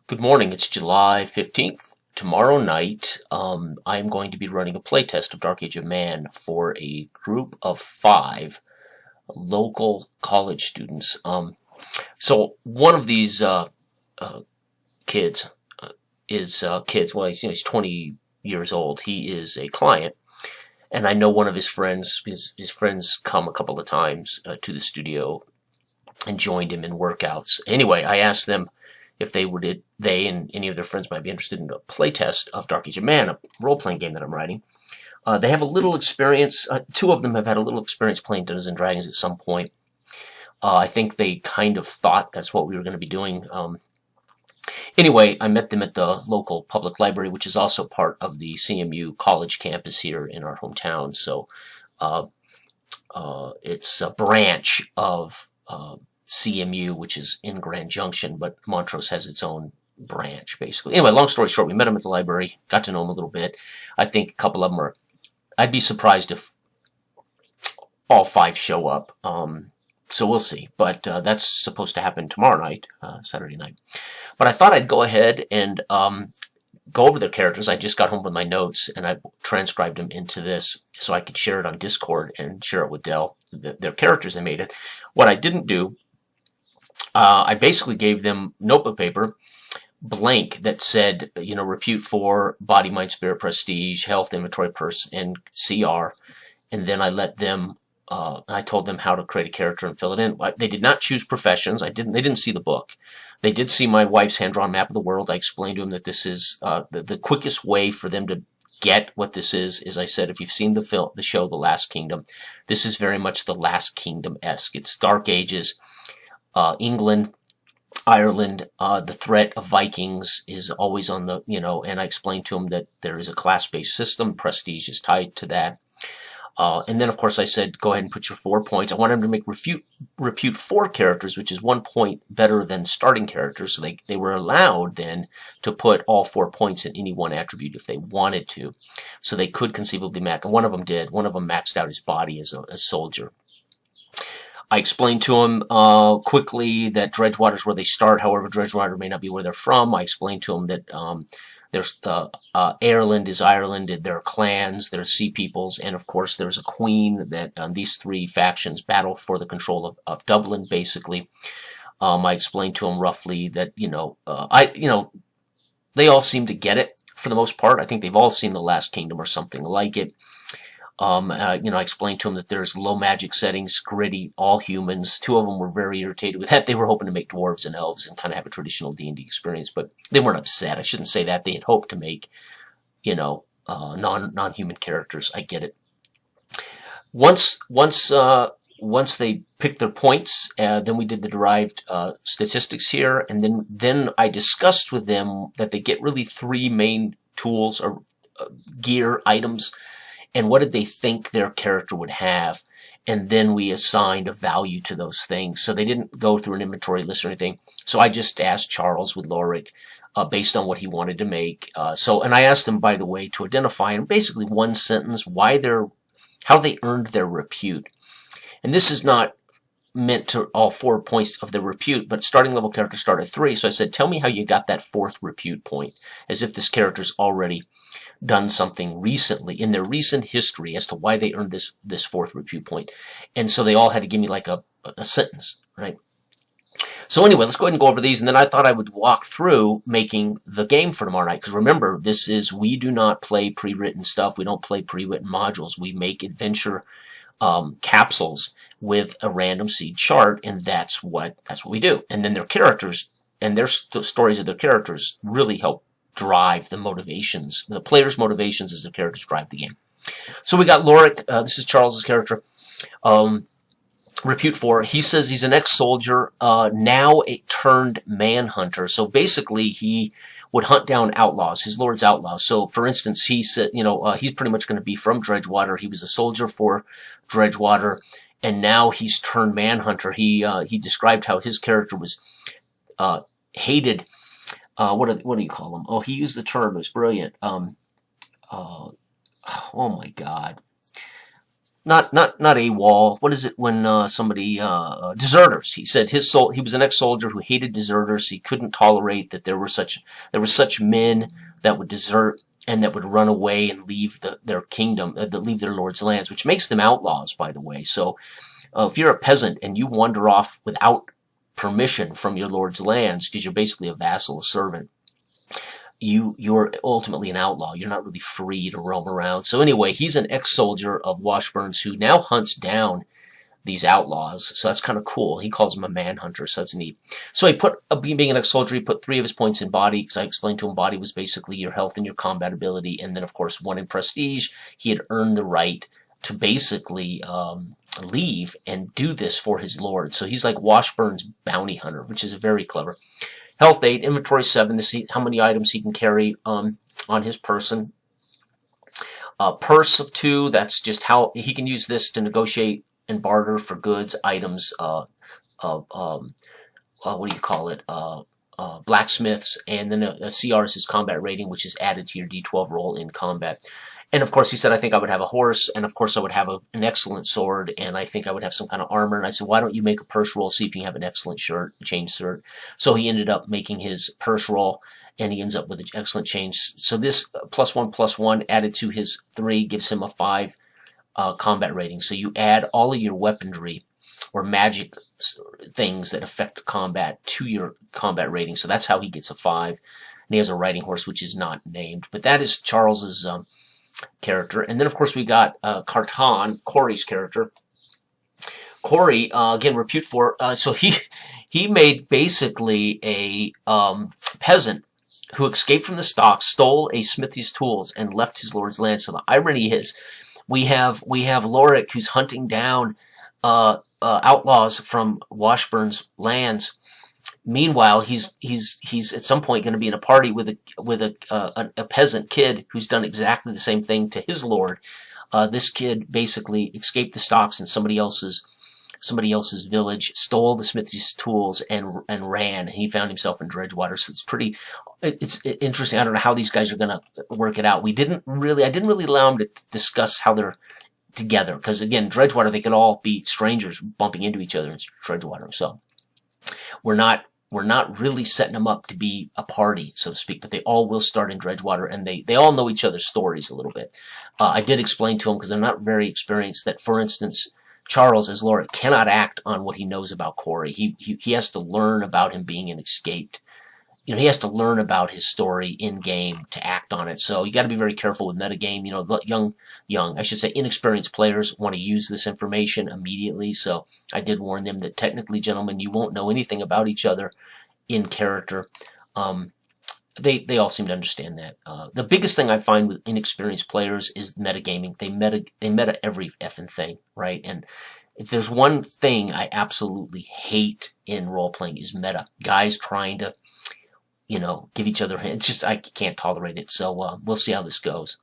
Good morning. It's July 15th. Tomorrow night, I'm going to be running a playtest of Dark Age of Man for a group of 5 local college students. So one of these kids well, he's 20 years old. He is a client, and I know one of his friends. His friends come a couple of times to the studio and joined him in workouts. Anyway, I asked them if they and any of their friends might be interested in a playtest of Dark Age of Man, a role-playing game that I'm writing. They have a little experience. 2 of them have had a little experience playing Dungeons and Dragons at some point. I think they kind of thought that's what we were going to be doing. Anyway, I met them at the local public library, which is also part of the CMU college campus here in our hometown. So it's a branch of CMU, which is in Grand Junction, but Montrose has its own branch, basically. Anyway, long story short, we met them at the library, got to know them a little bit. I think a couple of them are, I'd be surprised if all 5 show up. So we'll see. But that's supposed to happen tomorrow night, Saturday night. But I thought I'd go ahead and go over their characters. I just got home with my notes, and I transcribed them into this so I could share it on Discord and share it with Dell, their characters they made it. What I didn't do, I basically gave them notebook paper, blank, that said, repute 4, body, mind, spirit, prestige, health, inventory, purse, and CR. And then I let them, I told them how to create a character and fill it in. They did not choose professions. They didn't see the book. They did see my wife's hand-drawn map of the world. I explained to them that this is the quickest way for them to get what this is I said, if you've seen the show The Last Kingdom, this is very much The Last Kingdom-esque. It's Dark Ages. England, Ireland, the threat of Vikings is always on the, and I explained to them that there is a class-based system. Prestige is tied to that. And then, of course, I said, go ahead and put your 4 points. I wanted them to make repute 4 characters, which is 1 point better than starting characters. So they were allowed then to put all 4 points in any one attribute if they wanted to. So they could conceivably max, and one of them did. One of them maxed out his body as a soldier. I explained to them quickly that Dredgewater is where they start. However, Dredgewater may not be where they're from. I explained to them that there's Ireland is Ireland. There are clans, there are sea peoples, and of course there's a queen that these 3 factions battle for the control of Dublin, basically. I explained to them roughly that, they all seem to get it for the most part. I think they've all seen The Last Kingdom or something like it. I explained to them that there's low magic settings, gritty, all humans. 2 of them were very irritated with that. They were hoping to make dwarves and elves and kind of have a traditional D&D experience, but they weren't upset. I shouldn't say that. They had hoped to make, non-human characters. I get it. Once they picked their points, then we did the derived statistics here, and then I discussed with them that they get really 3 main tools or gear items. And what did they think their character would have? And then we assigned a value to those things. So they didn't go through an inventory list or anything. So I just asked Charles with Lorik, based on what he wanted to make. And I asked them, by the way, to identify in basically 1 sentence how they earned their repute. And this is not meant to all 4 points of the repute, but starting level character start at 3. So I said, tell me how you got that 4th repute point, as if this character's already done something recently in their recent history as to why they earned this 4th repute point. And so they all had to give me like a sentence, right? So anyway, let's go ahead and go over these, and then I thought I would walk through making the game for tomorrow night, because remember, we do not play pre-written stuff. We don't play pre-written modules. We make adventure capsules with a random seed chart, and that's what we do. And then their characters and their stories of their characters really help drive the motivations. The player's motivations as the characters drive the game. So we got Lorik. This is Charles's character. Repute 4. He says he's an ex-soldier, now a turned manhunter. So basically, he would hunt down outlaws, his lord's outlaws. So, for instance, he said, he's pretty much going to be from Dredgewater. He was a soldier for Dredgewater, and now he's turned manhunter. He described how his character was hated. What do you call him? Oh, he used the term. It was brilliant. Oh my God. not a wall. What is it when somebody deserters? He said he was an ex-soldier who hated deserters. He couldn't tolerate that there were such men that would desert and that would run away and leave their kingdom, leave their lord's lands, which makes them outlaws, by the way. So if you're a peasant and you wander off without permission from your lord's lands, because you're basically a vassal, a servant, you're ultimately an outlaw. You're not really free to roam around. So anyway, he's an ex-soldier of Washburn's who now hunts down these outlaws. So that's kind of cool. He calls him a manhunter, so that's neat. So he put, being an ex-soldier, he put 3 of his points in body, because I explained to him body was basically your health and your combat ability, and then of course 1 in prestige. He had earned the right to basically leave and do this for his lord. So he's like Washburn's bounty hunter, which is very clever. Health 8, inventory 7, to see how many items he can carry on his person. Purse of 2, that's just how he can use this to negotiate and barter for goods, items, what do you call it, blacksmiths, and then a CR is his combat rating, which is added to your D12 roll in combat. And of course, he said, I think I would have a horse, and of course I would have an excellent sword, and I think I would have some kind of armor. And I said, why don't you make a purse roll, see if you have an excellent change shirt. So he ended up making his purse roll, and he ends up with an excellent change. So this +1/+1 added to his 3 gives him a 5 combat rating. So you add all of your weaponry or magic things that affect combat to your combat rating. So that's how he gets a 5. And he has a riding horse, which is not named. But that is Charles's character. And then of course we got Carton, Corey's character. Corey, again, repute for, so he made basically a peasant who escaped from the stocks, stole a smithy's tools, and left his lord's land. So the irony is, we have Lorik, who's hunting down outlaws from Washburn's lands. Meanwhile, he's at some point going to be in a party with a peasant kid who's done exactly the same thing to his lord. This kid basically escaped the stocks in somebody else's village, stole the smithy's tools, and ran. And he found himself in Dredgewater. So it's interesting. I don't know how these guys are going to work it out. I didn't really allow them to discuss how they're together, because again, Dredgewater, they could all be strangers bumping into each other in Dredgewater. So we're not really setting them up to be a party, so to speak, but they all will start in Dredgewater, and they all know each other's stories a little bit. I did explain to them, because they're not very experienced, that, for instance, Charles, as Lorik, cannot act on what he knows about Corey. He has to learn about him being an escaped. He has to learn about his story in-game to act on it. So you got to be very careful with metagame. I should say inexperienced players want to use this information immediately. So I did warn them that technically, gentlemen, you won't know anything about each other in character. They all seem to understand that. The biggest thing I find with inexperienced players is metagaming. They meta every effing thing, right? And if there's one thing I absolutely hate in role-playing is meta. Guys trying to give each other hints. It's just, I can't tolerate it. So we'll see how this goes.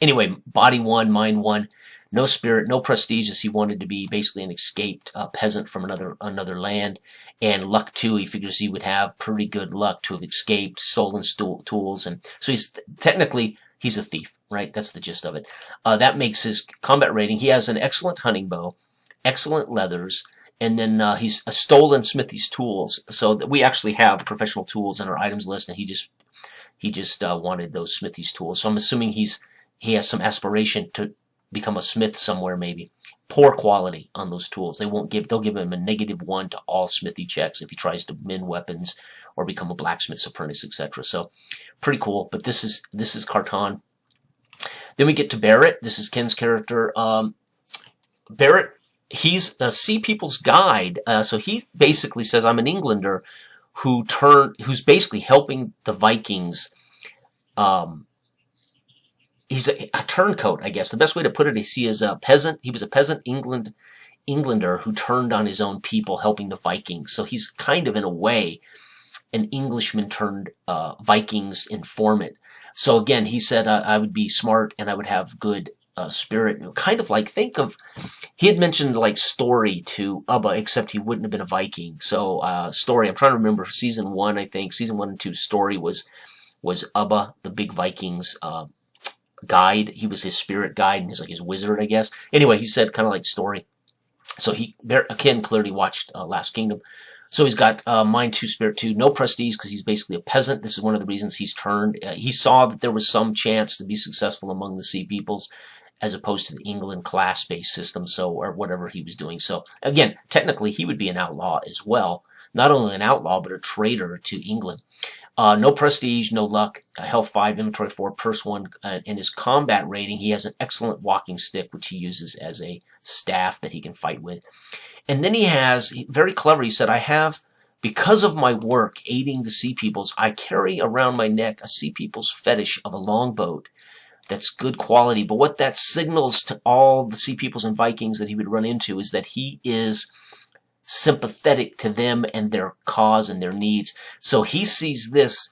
Anyway, body 1, mind 1, no spirit, no prestige, as he wanted to be basically an escaped peasant from another land. And luck 2, he figures he would have pretty good luck to have escaped, stolen tools, and so he's a thief, right? That's the gist of it. That makes his combat rating. He has an excellent hunting bow, excellent leathers, and then he's stolen smithy's tools. So we actually have professional tools in our items list, and he just wanted those smithy's tools. So I'm assuming he has some aspiration to become a smith somewhere, maybe. Poor quality on those tools. They'll give him a -1 to all smithy checks if he tries to mend weapons or become a blacksmith's apprentice, etc. So pretty cool. But this is Carton. Then we get to Barrett. This is Ken's character. Barrett, he's a Sea People's Guide. So he basically says, I'm an Englander who's basically helping the Vikings. He's a turncoat, I guess. The best way to put it is he is a peasant. He was a peasant Englander who turned on his own people, helping the Vikings. So he's kind of, in a way, an Englishman turned Vikings informant. So again, he said I would be smart and I would have good spirit. Kind of like, he had mentioned like Story to Ubba, except he wouldn't have been a Viking. So Story, I'm trying to remember season 1, I think. Season 1 and 2, Story was Ubba, the big Vikings guide. He was his spirit guide, and he's like his wizard, I guess. Anyway, he said kind of like story. So Ken clearly watched Last Kingdom. So he's got Mind 2, Spirit 2, no prestige because he's basically a peasant. This is one of the reasons he's turned. He saw that there was some chance to be successful among the Sea Peoples as opposed to the England class-based system, so, or whatever he was doing. So again, technically he would be an outlaw as well. Not only an outlaw, but a traitor to England. No prestige, no luck, health 5, inventory 4, purse 1, and his combat rating, he has an excellent walking stick, which he uses as a staff that he can fight with. And then he has, very clever, he said, I have, because of my work aiding the Sea Peoples, I carry around my neck a Sea Peoples fetish of a longboat that's good quality. But what that signals to all the Sea Peoples and Vikings that he would run into is that he is sympathetic to them and their cause and their needs. So he sees this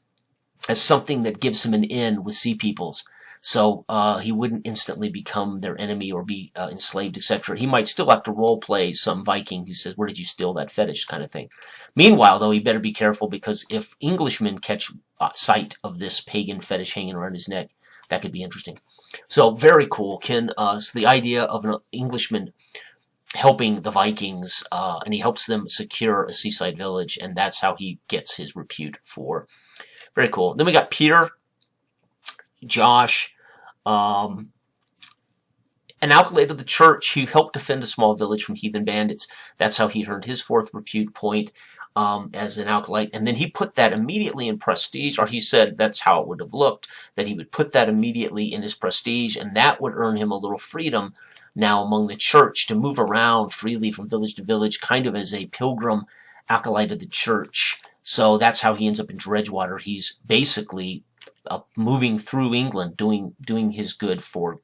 as something that gives him an in with Sea Peoples. So he wouldn't instantly become their enemy or be enslaved, etc. He might still have to role play some Viking who says, where did you steal that fetish, kind of thing. Meanwhile, though, he better be careful, because if Englishmen catch sight of this pagan fetish hanging around his neck, that could be interesting. So very cool. Ken, so the idea of an Englishman helping the Vikings, and he helps them secure a seaside village, and that's how he gets his repute for. Very cool. Then we got Peter, Josh, an acolyte of the church who helped defend a small village from heathen bandits. That's how he earned his 4th repute point as an acolyte. And then he put that immediately in prestige, or he said that's how it would have looked, that he would put that immediately in his prestige, and that would earn him a little freedom now among the church to move around freely from village to village, kind of as a pilgrim acolyte of the church. So that's how he ends up in Dredgewater. He's basically moving through England, doing his good for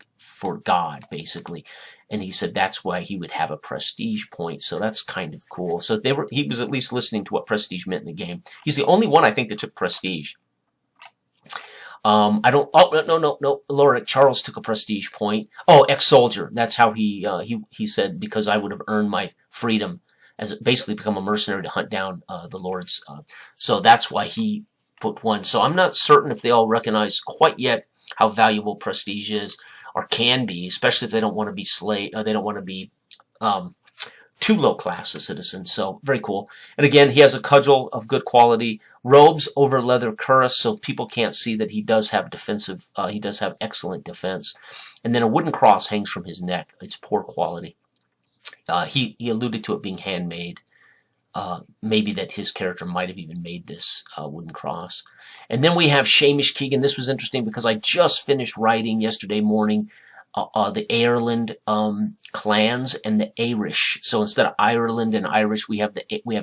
God, basically. And he said that's why he would have a prestige point. So that's kind of cool. So he was at least listening to what prestige meant in the game. He's the only one, I think, that took prestige. I don't. Oh, no. Loric Charles took a prestige point. Oh, ex-soldier. That's how he said, because I would have earned my freedom as basically become a mercenary to hunt down the lords. So that's why he put 1. So I'm not certain if they all recognize quite yet how valuable prestige is, or can be, especially if they don't want to be slave, or they don't want to be too low class a citizen. So very cool. And again, he has a cudgel of good quality, robes over leather cuirass, so people can't see that he does have defensive. He does have excellent defense. And then a wooden cross hangs from his neck. It's poor quality. He alluded to it being handmade. Maybe that his character might have even made this wooden cross. And then we have Shamish Keegan. This was interesting because I just finished writing yesterday morning the Ireland clans and the Irish. So instead of Ireland and Irish, we have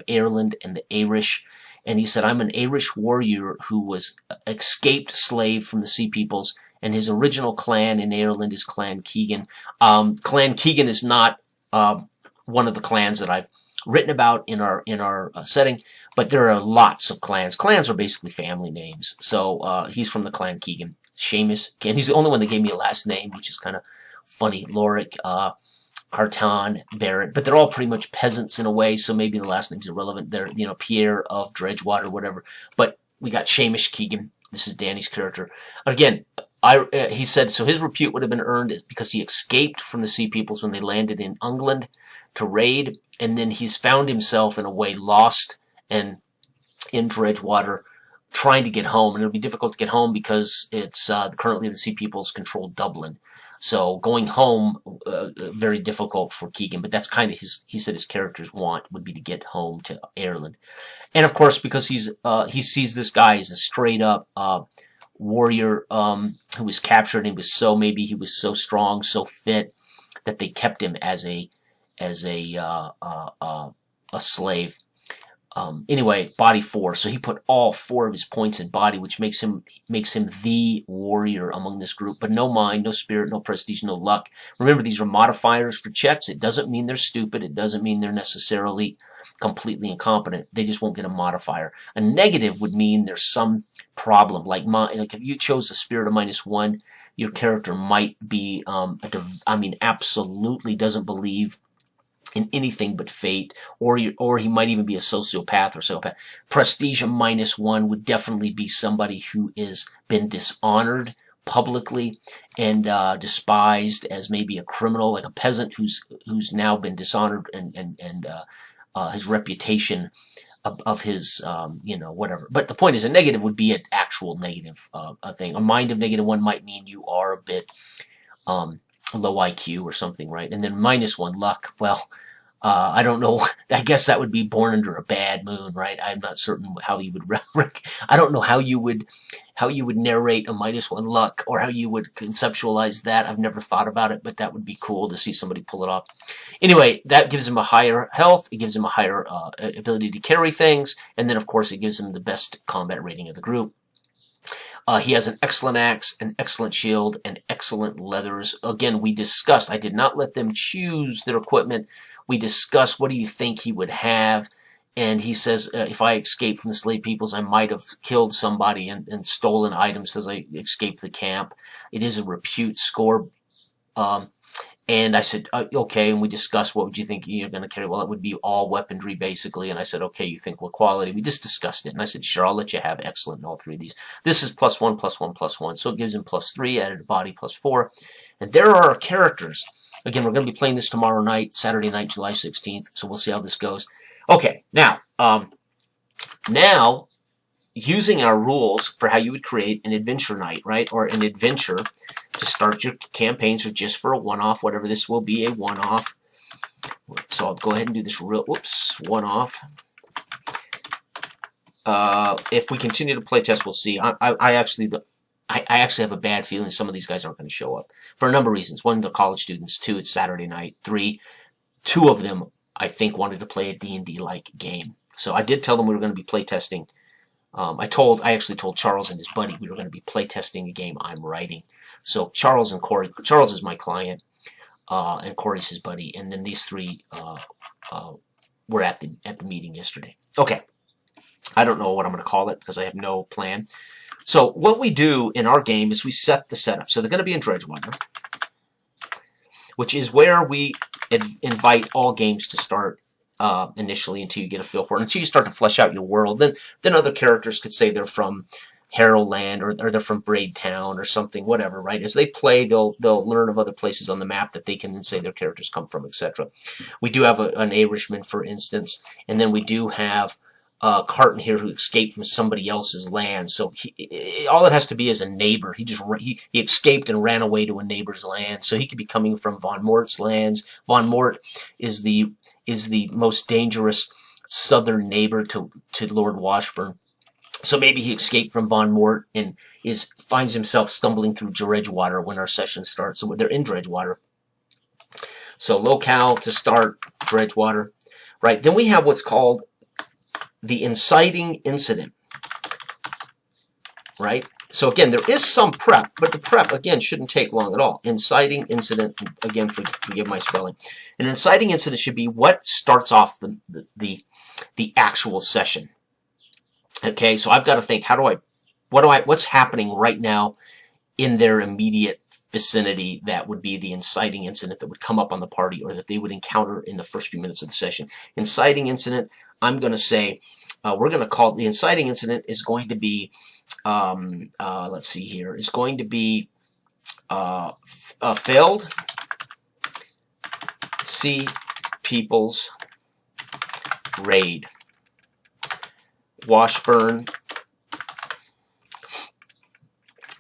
Ireland and the Irish. And he said, I'm an Irish warrior who was escaped slave from the Sea Peoples, and his original clan in Ireland is Clan Keegan. Clan Keegan is not one of the clans that I've written about in our setting, but there are lots of clans. Clans are basically family names. So he's from the Clan Keegan. Seamus, and he's the only one that gave me a last name, which is kind of funny. Loric, Cartan, Barrett, but they're all pretty much peasants in a way, so maybe the last name's irrelevant. They're, Pierre of Dredgewater, whatever. But we got Shamish Keegan. This is Danny's character. Again, he said, so his repute would have been earned because he escaped from the Sea Peoples when they landed in England to raid, and then he's found himself in a way lost and in Dredgewater, trying to get home, and it'll be difficult to get home because it's currently the Sea Peoples control Dublin. So going home, very difficult for Keegan, but that's kind of he said his character's want would be to get home to Ireland. And of course, because he sees this guy as a straight up warrior who was captured, and maybe he was so strong, so fit that they kept him as a slave. Anyway, body 4. So he put all 4 of his points in body, which makes him the warrior among this group. But no mind, no spirit, no prestige, no luck. Remember, these are modifiers for checks. It doesn't mean they're stupid. It doesn't mean they're necessarily completely incompetent. They just won't get a modifier. A negative would mean there's some problem. Like if you chose a spirit of -1, your character might be absolutely doesn't believe in anything but fate, or he might even be a sociopath or psychopath. Prestige of -1 would definitely be somebody who is been dishonored publicly and despised as maybe a criminal, like a peasant who's now been dishonored, and his reputation of his, whatever. But the point is, a negative would be an actual negative thing. A mind of -1 might mean you are a bit low IQ or something, right? And then -1 luck, well, I don't know. I guess that would be born under a bad moon, right? I'm not certain how you would. I don't know how you would narrate a -1 luck, or how you would conceptualize that. I've never thought about it, but that would be cool to see somebody pull it off. Anyway, that gives him a higher health. It gives him a higher ability to carry things, and then of course it gives him the best combat rating of the group. He has an excellent axe, an excellent shield, and excellent leathers. Again, we discussed. I did not let them choose their equipment. We discussed, what do you think he would have? And he says, if I escaped from the slave peoples, I might have killed somebody and stolen items as I escaped the camp. It is a repute score. And I said, okay, and we discussed, what would you think you're going to carry? Well, it would be all weaponry, basically. And I said, okay, you think what quality? We just discussed it. And I said, sure, I'll let you have excellent in all three of these. This is +1, +1, +1. So it gives him +3, added a body +4. And there are our characters. Again, we're going to be playing this tomorrow night, Saturday night, July 16th. So we'll see how this goes. Okay, now using our rules for how you would create an adventure night, right, or an adventure to start your campaigns, or just for a one-off, whatever this will be, a one-off. So I'll go ahead and do this one-off. If we continue to play test, we'll see. I actually have a bad feeling some of these guys aren't going to show up for a number of reasons. One, they're college students. Two, it's Saturday night. Three, two of them, I think, wanted to play a D&D-like game. So I did tell them we were going to be playtesting. I actually told Charles and his buddy we were going to be playtesting a game I'm writing. So Charles and Corey, Charles is my client, and Corey's his buddy, and then these three were at the meeting yesterday. Okay, I don't know what I'm going to call it because I have no plan. So what we do in our game is we set the setup. So they're going to be in Dredgewater, which is where we invite all games to start initially, until you get a feel for it, until you start to flesh out your world. Then other characters could say they're from Harrowland, or they're from Braid Town or something, whatever, right? As they play, they'll learn of other places on the map that they can then say their characters come from, etc. We do have an Irishman, for instance, and then we do have Carton here who escaped from somebody else's land. So all it has to be is a neighbor. He escaped and ran away to a neighbor's land. So he could be coming from Von Mort's lands. Von Mort is the most dangerous southern neighbor to Lord Washburn. So maybe he escaped from Von Mort and finds himself stumbling through Dredgewater when our session starts. So they're in Dredgewater. So locale to start, Dredgewater. Right. Then we have what's called the inciting incident. Right. So again, there is some prep, but the prep, again, shouldn't take long at all. Inciting incident, again, forgive my spelling. An inciting incident should be what starts off the actual session. Okay, so I've got to think, what's happening right now in their immediate vicinity that would be the inciting incident that would come up on the party, or that they would encounter in the first few minutes of the session. Inciting incident, I'm going to say, we're going to call it, the inciting incident is going to be, let's see here, it's going to be failed Sea People's raid. Washburn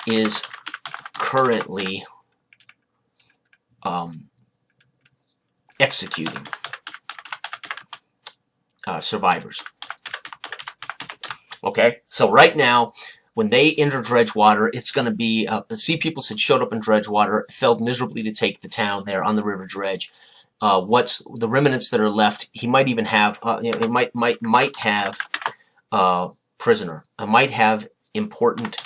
is currently executing survivors. Okay, so right now, when they enter Dredgewater, it's going to be the Sea Peoples had showed up in Dredgewater, failed miserably to take the town there on the River Dredge. What's the remnants that are left? He might even have, it might have prisoner. I might have important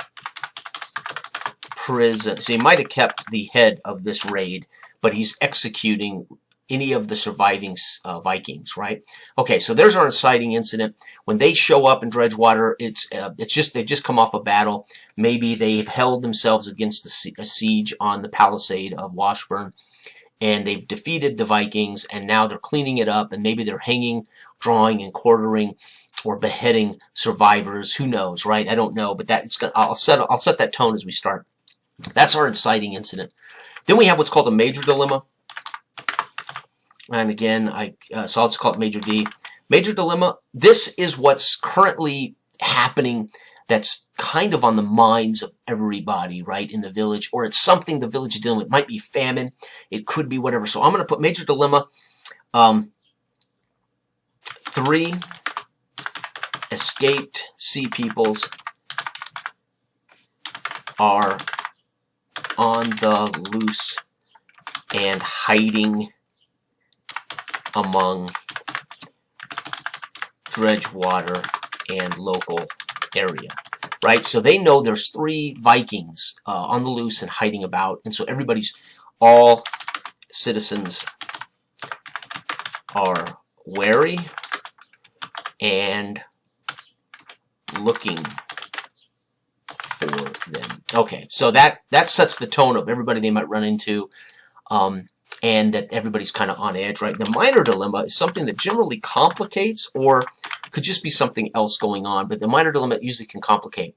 prison. So he might have kept the head of this raid, but he's executing any of the surviving Vikings, right? Okay, so there's our inciting incident. When they show up in Dredgewater, it's just they've just come off a battle. Maybe they've held themselves against a siege on the palisade of Washburn, and they've defeated the Vikings, and now they're cleaning it up, and maybe they're hanging, drawing, and quartering, or beheading survivors. Who knows, right? I don't know, but I'll set that tone as we start. That's our inciting incident. Then we have what's called a major dilemma. And again, so I'll just call it major D. Major dilemma, this is what's currently happening that's kind of on the minds of everybody, right, in the village, or it's something the village is dealing with. It might be famine. It could be whatever. So I'm going to put major dilemma. 3 escaped sea peoples are on the loose and hiding among Dredgewater and local area, right? So they know there's 3 Vikings on the loose and hiding about, and so all citizens are wary and looking for them. Okay, so that sets the tone of everybody they might run into, and that everybody's kind of on edge, right? The minor dilemma is something that generally complicates, or could just be something else going on, but the minor dilemma usually can complicate.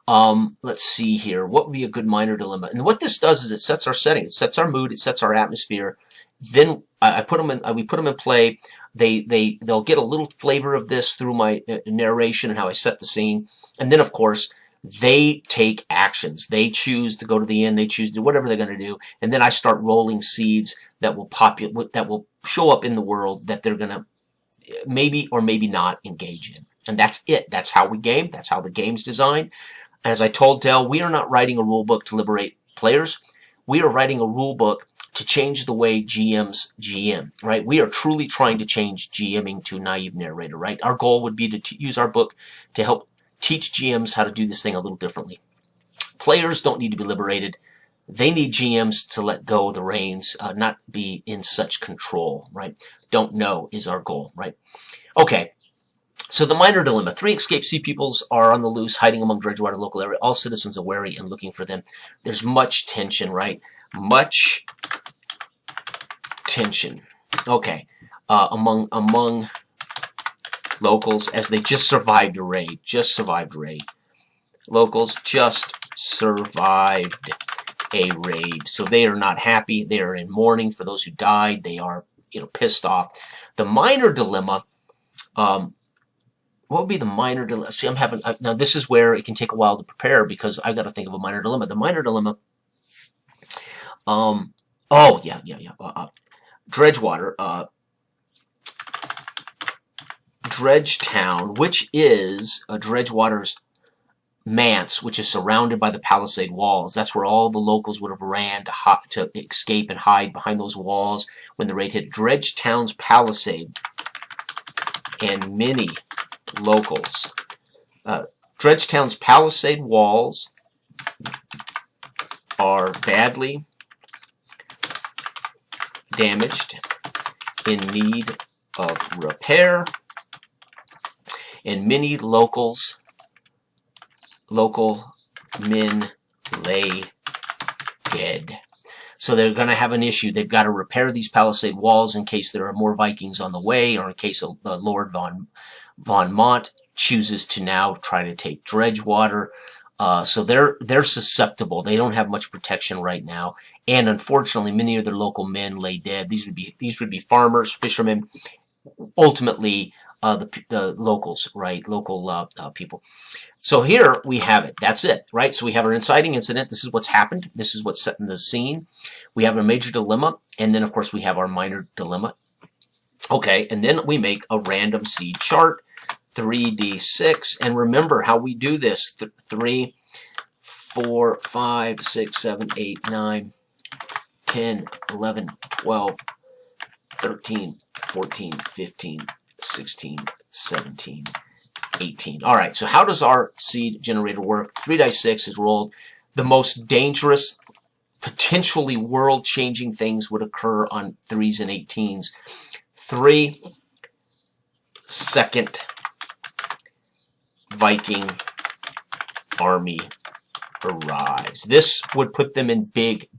Let's see here. What would be a good minor dilemma? And what this does is it sets our setting, it sets our mood, it sets our atmosphere. Then we put them in play. They'll get a little flavor of this through my narration and how I set the scene. And then, of course, they take actions. They choose to go to the end. They choose to do whatever they're going to do. And then I start rolling seeds that will show up in the world that they're going to maybe or maybe not engage in. And that's it. That's how we game. That's how the game's designed. As I told Dell, we are not writing a rule book to liberate players. We are writing a rule book to change the way GMs GM, right? We are truly trying to change GMing to naive narrator, right? Our goal would be to use our book to help teach GMs how to do this thing a little differently. Players don't need to be liberated. They need GMs to let go of the reins, not be in such control, right? Don't know is our goal, right? Okay, so the minor dilemma. 3 escaped sea peoples are on the loose, hiding among Dredgewater local area. All citizens are wary and looking for them. There's much tension, right? Much tension. Okay, among locals as they just survived a raid. Locals just survived a raid. So they are not happy. They are in mourning for those who died. They are, pissed off. The minor dilemma, what would be the minor dilemma? See, now this is where it can take a while to prepare because I've got to think of a minor dilemma. The minor dilemma, Dredgewater, Dredgetown, which is Dredgewater's manse, which is surrounded by the palisade walls. That's where all the locals would have ran to escape and hide behind those walls when the raid hit. Dredgetown's palisade and many locals. Dredgetown's palisade walls are badly damaged, in need of repair, and many local men lay dead. So they're going to have an issue. They've got to repair these palisade walls in case there are more Vikings on the way, or in case Lord Von Mont chooses to now try to take Dredgewater. So they're susceptible. They don't have much protection right now, and unfortunately, many of their local men lay dead. These would be farmers, fishermen, ultimately the locals, right? Local people. So here we have it. That's it, right? So we have our inciting incident. This is what's happened. This is what's set in the scene. We have a major dilemma, and then of course we have our minor dilemma. Okay, and then we make a random seed chart. 3d6, and remember how we do this. 3, 4, 5, 6, 7, 8, 9, 10, 11, 12, 13, 14, 15, 16, 17, 18. All right, so how does our seed generator work? 3 dice 6 is rolled. The most dangerous, potentially world-changing things would occur on 3s and 18s. 3, second Viking army arrives. This would put them in big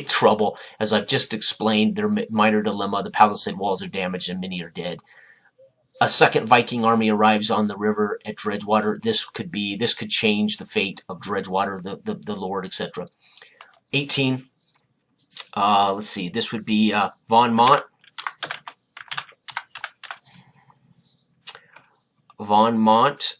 trouble. As I've just explained, their minor dilemma, the palisade walls are damaged and many are dead. a second Viking army arrives on the river at Dredgewater. This could change the fate of Dredgewater, the lord, etc. 18. Let's see. This would be Von Mont. Von Mont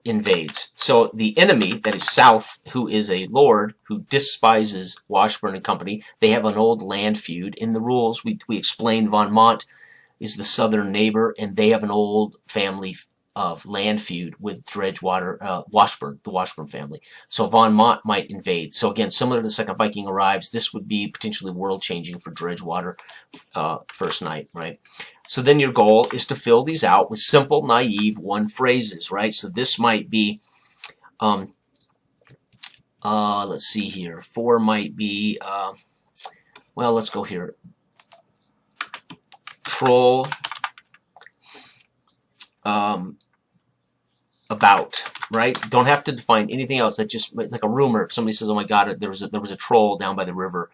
invades. So the enemy that is south, who is a lord who despises Washburn and company, they have an old land feud. In the rules, we explained Von Mont is the southern neighbor, and they have an old family of land feud with Dredgewater, Washburn, the Washburn family. So Von Mont might invade. So again, similar to the second Viking arrives, this would be potentially world-changing for Dredgewater first night, right? So then your goal is to fill these out with simple, naive one phrases, right? So this might be, let's see here. 4 might be, well, let's go here. Troll, about, right? Don't have to define anything else. That just, it's like a rumor. Somebody says, "Oh my God, there was a troll down by the river,"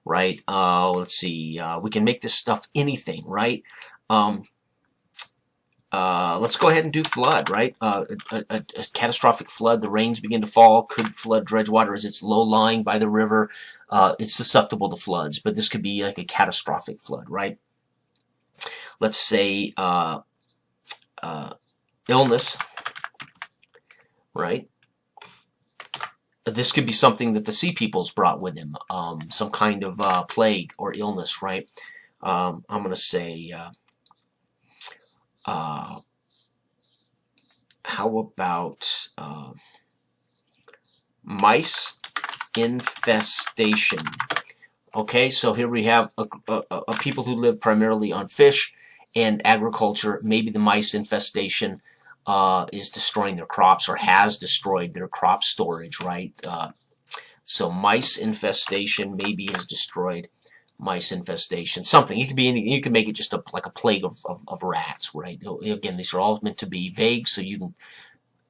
right? Let's see. We can make this stuff anything, right? Let's go ahead and do flood, right? A catastrophic flood. The rains begin to fall. Could flood Dredgewater as it's low-lying by the river. It's susceptible to floods, but this could be like a catastrophic flood, right? Let's say illness. Right? This could be something that the Sea Peoples brought with them, some kind of plague or illness, right? I'm going to say, how about mice infestation? Okay, so here we have a people who live primarily on fish and agriculture. Maybe the mice infestation is destroying their crops, or has destroyed their crop storage, right? So mice infestation maybe has destroyed mice infestation. Something. It could be anything. You can make it just like a plague of rats, right? Again, these are all meant to be vague, so you can,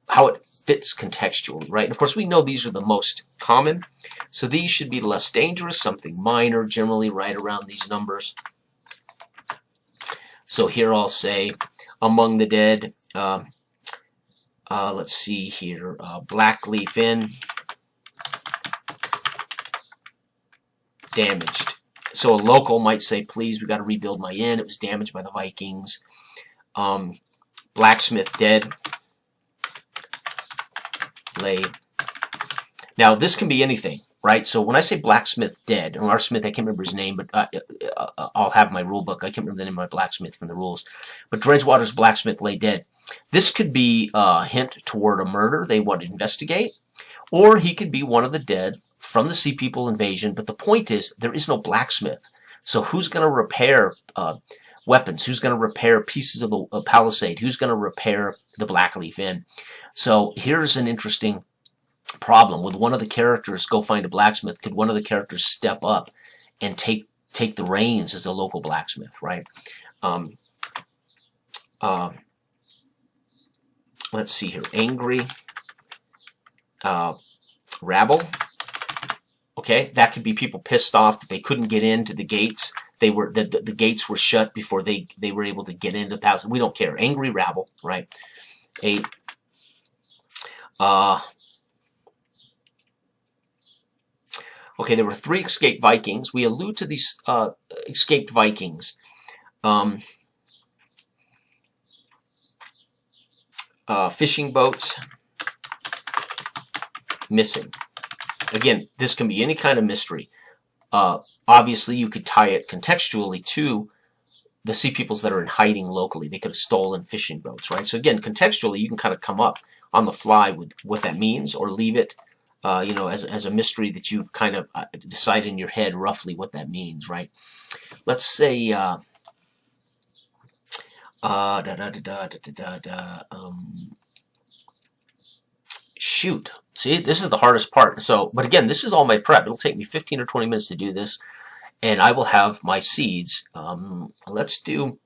how it fits contextually, right? And of course, we know these are the most common, so these should be less dangerous, something minor, generally right around these numbers. So here I'll say, among the dead, let's see here, Blackleaf Inn, damaged. So a local might say, "Please, we got to rebuild my inn. It was damaged by the Vikings." Blacksmith dead. Lay. Now this can be anything, right? So when I say blacksmith dead, or our smith, I can't remember his name, but I'll have my rule book. I can't remember the name of my blacksmith from the rules. But Dredgewater's blacksmith lay dead. This could be a hint toward a murder they want to investigate, or he could be one of the dead from the Sea People invasion. But the point is, there is no blacksmith. So who's going to repair weapons? Who's going to repair pieces of the palisade? Who's going to repair the Blackleaf Inn? So here's an interesting problem. Would one of the characters go find a blacksmith? Could one of the characters step up and take the reins as the local blacksmith, right? Let's see here. Angry. Rabble. Okay, that could be people pissed off that they couldn't get into the gates. They were the gates were shut before they were able to get into the palace. We don't care. Angry rabble, right? 8. Okay, there were 3 escaped Vikings. We allude to these escaped Vikings. Fishing boats missing. Again, this can be any kind of mystery. Obviously, you could tie it contextually to the Sea Peoples that are in hiding locally. They could have stolen fishing boats, right? So again, contextually, you can kind of come up on the fly with what that means, or leave it, you know, as a mystery that you've kind of decided in your head roughly what that means, right? Let's say, shoot. See, this is the hardest part. So, but again, this is all my prep. It'll take me 15 or 20 minutes to do this, and I will have my seeds. Let's do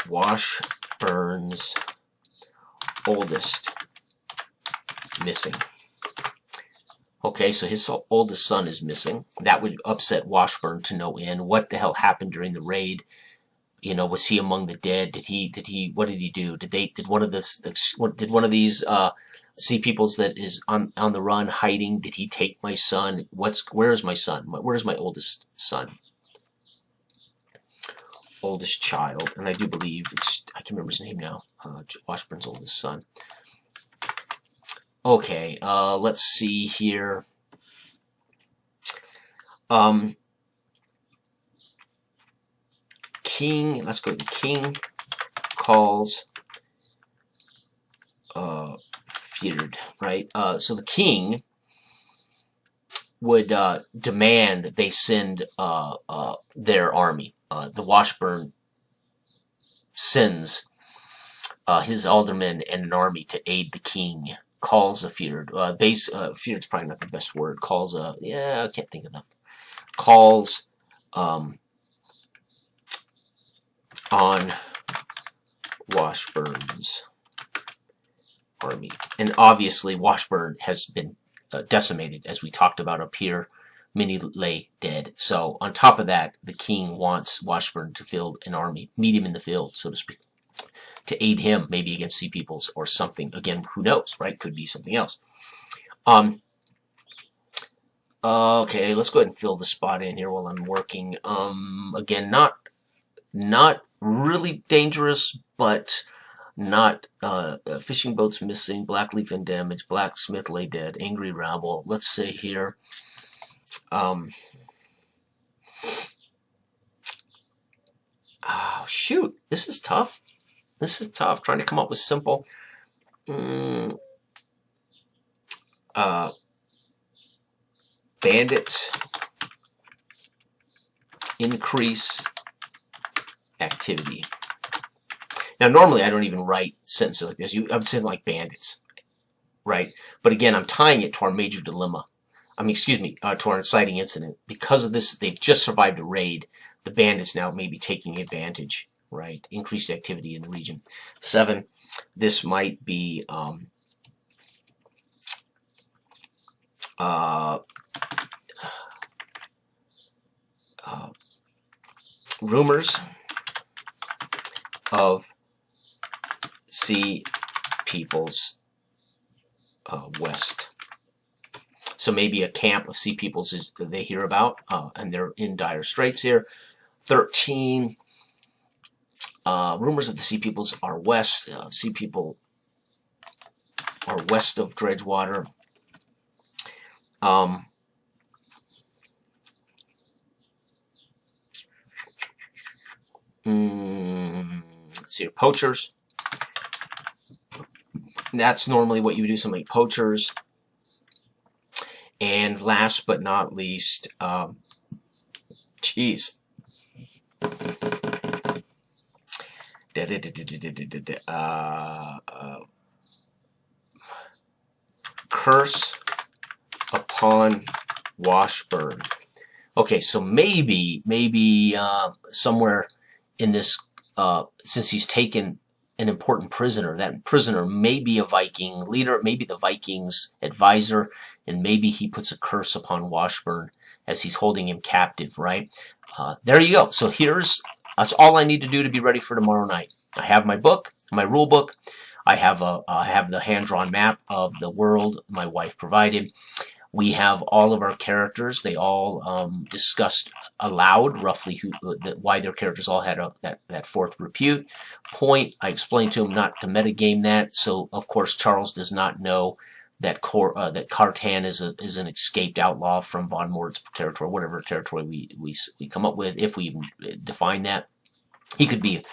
Washburn's oldest missing. Okay, so his oldest son is missing. That would upset Washburn to no end. What the hell happened during the raid? You know, was he among the dead? What did he do? Did one of these sea peoples that is on the run hiding, did he take my son? Where is my son? Where's my oldest son? Oldest child, and I do believe I can't remember his name now. Washburn's oldest son. Okay, let's see here. King, let's go to King calls feared, right? So the king would demand they send their army. The Washburn sends his aldermen and an army to aid the king. Calls a feared. Feared's probably not the best word. Calls yeah, I can't think of that. Calls on Washburn's army. And obviously Washburn has been decimated, as we talked about up here. Many lay dead. So on top of that, the king wants Washburn to field an army, meet him in the field, so to speak, to aid him, maybe against sea peoples or something. Again, who knows, right? Could be something else. Okay, let's go ahead and fill the spot in here while I'm working. Again, not really dangerous, but not fishing boats missing, blackleaf and damage, blacksmith lay dead, angry rabble. Let's say here. Oh shoot, this is tough. This is tough. Trying to come up with simple. Bandits increase activity. Now, normally I don't even write sentences like this. I'm saying like bandits, right? But again, I'm tying it to our major dilemma. I mean, excuse me, to our inciting incident. Because of this, they've just survived a raid. The bandits now may be taking advantage, right? Increased activity in the region. 7, this might be rumors of sea peoples west. So maybe a camp of sea peoples they hear about, and they're in dire straits here. 13, rumors of the sea peoples are west. Sea people are west of Dredgewater. Let's see, poachers. That's normally what you would do, something like poachers. And last but not least, geez. Curse upon Washburn. Okay, so maybe somewhere in this, since he's taken an important prisoner, that prisoner may be a Viking leader, maybe the Vikings' advisor, and maybe he puts a curse upon Washburn as he's holding him captive, right? There you go. So that's all I need to do to be ready for tomorrow night. I have my book, my rule book. I have the hand-drawn map of the world my wife provided. We have all of our characters. They all discussed aloud roughly why their characters all had that fourth repute point. I explained to him not to metagame that. So of course Charles does not know that Cartan is an escaped outlaw from Von Mord's territory, whatever territory we come up with, if we even define that. He could be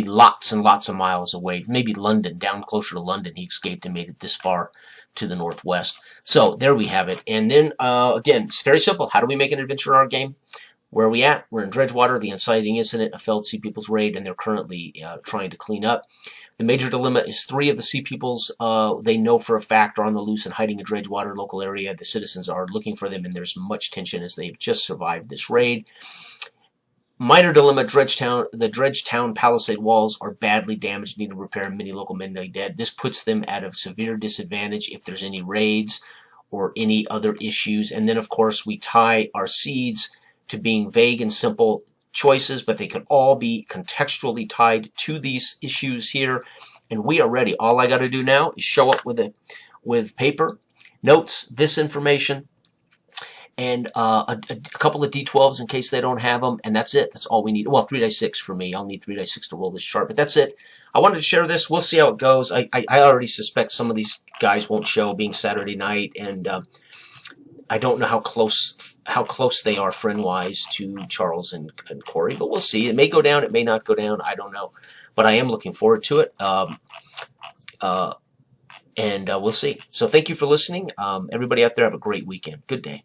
lots and lots of miles away, maybe London, down closer to London. He escaped and made it this far to the northwest. So there we have it. And then again, it's very simple. How do we make an adventure in our game? Where are we at? We're in Dredgewater, the inciting incident, a failed sea people's raid, and they're currently trying to clean up. The major dilemma is 3 of the sea peoples they know for a fact are on the loose and hiding in Dredgewater local area. The citizens are looking for them, and there's much tension as they've just survived this raid. Minor dilemma, the Dredgetown Palisade walls are badly damaged, need repair, and many local men lay dead. This puts them at a severe disadvantage if there's any raids or any other issues. And then, of course, we tie our seeds to being vague and simple choices, but they could all be contextually tied to these issues here. And we are ready. All I got to do now is show up with paper, notes, this information, and a couple of D12s in case they don't have them, and that's it. That's all we need. Well, 3 dice 6 for me. I'll need 3 dice 6 to roll this chart, but that's it. I wanted to share this. We'll see how it goes. I already suspect some of these guys won't show, being Saturday night, and I don't know how close they are friend-wise to Charles and Corey, but we'll see. It may go down. It may not go down. I don't know, but I am looking forward to it. And we'll see. So thank you for listening. Everybody out there, have a great weekend. Good day.